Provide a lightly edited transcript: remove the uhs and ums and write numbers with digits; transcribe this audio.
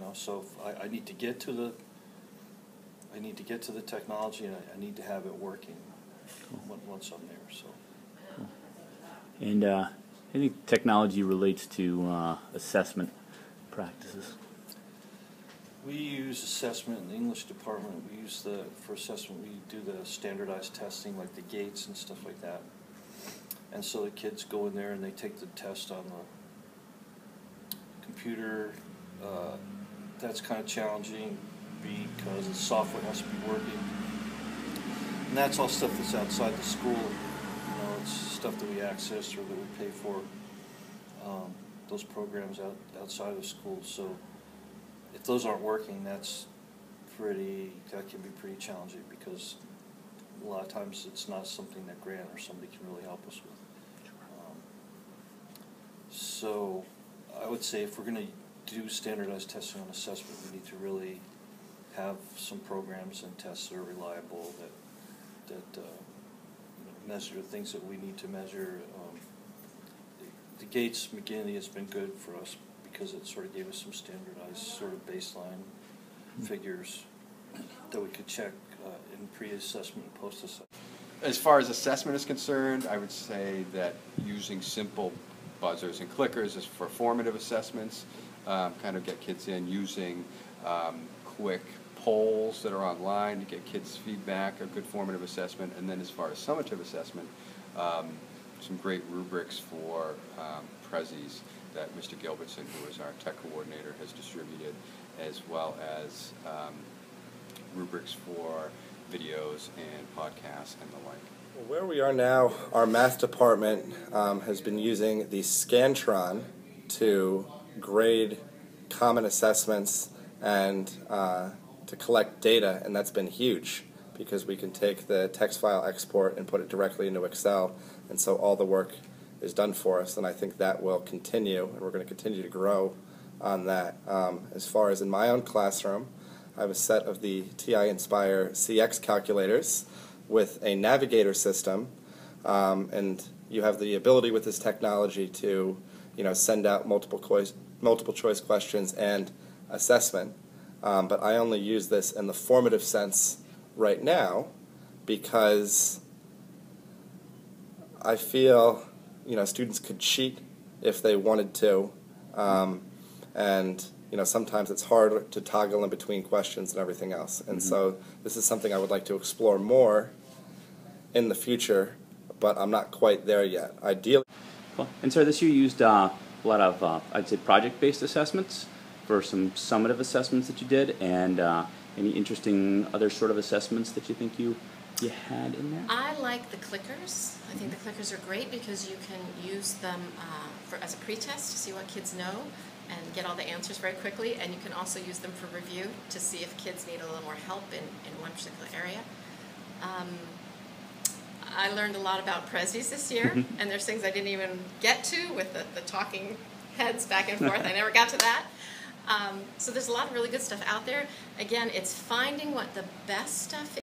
know. So if I need to get to the technology, and I need to have it working once I'm there. So. And I think technology relates to assessment practices. We use assessment in the English department. We use for assessment, we do the standardized testing like the GATES and stuff like that. And so the kids go in there and they take the test on the computer. That's kind of challenging because the software has to be working. And that's all stuff that's outside the school. You know, it's stuff that we access or that we pay for. Those programs outside of school. So if those aren't working, that can be pretty challenging because a lot of times it's not something that Grant or somebody can really help us with. So I would say if we're going to do standardized testing on assessment, we need to really have some programs and tests that are reliable that measure the things that we need to measure. The GATES McGinnity has been good for us because it sort of gave us some standardized sort of baseline figures that we could check in pre-assessment and post-assessment. As far as assessment is concerned, I would say that using simple buzzers and clickers is for formative assessments, kind of get kids in, using quick polls that are online to get kids' feedback, a good formative assessment, and then as far as summative assessment, some great rubrics for Prezzies that Mr. Gilbertson, who is our tech coordinator, has distributed, as well as rubrics for videos and podcasts and the like. Well, where we are now, our math department has been using the Scantron to grade common assessments and to collect data, and that's been huge because we can take the text file export and put it directly into Excel, and so all the work is done for us, and I think that will continue, and we're going to continue to grow on that. As far as in my own classroom, I have a set of the TI Inspire CX calculators with a navigator system, and you have the ability with this technology to, send out multiple choice questions and assessment. But I only use this in the formative sense right now because I feel students could cheat if they wanted to, and sometimes it's hard to toggle in between questions and everything else. And so this is something I would like to explore more in the future, but I'm not quite there yet. Ideally. Cool. And so this year you used a lot of, I'd say, project-based assessments for some summative assessments that you did, and any interesting other sort of assessments that you think you had in there? I like the clickers. I think the clickers are great because you can use them as a pretest to see what kids know and get all the answers very quickly, and you can also use them for review to see if kids need a little more help in one particular area. I learned a lot about Prezzies this year, and there's things I didn't even get to with the talking heads back and forth. I never got to that. So there's a lot of really good stuff out there. Again, it's finding what the best stuff is.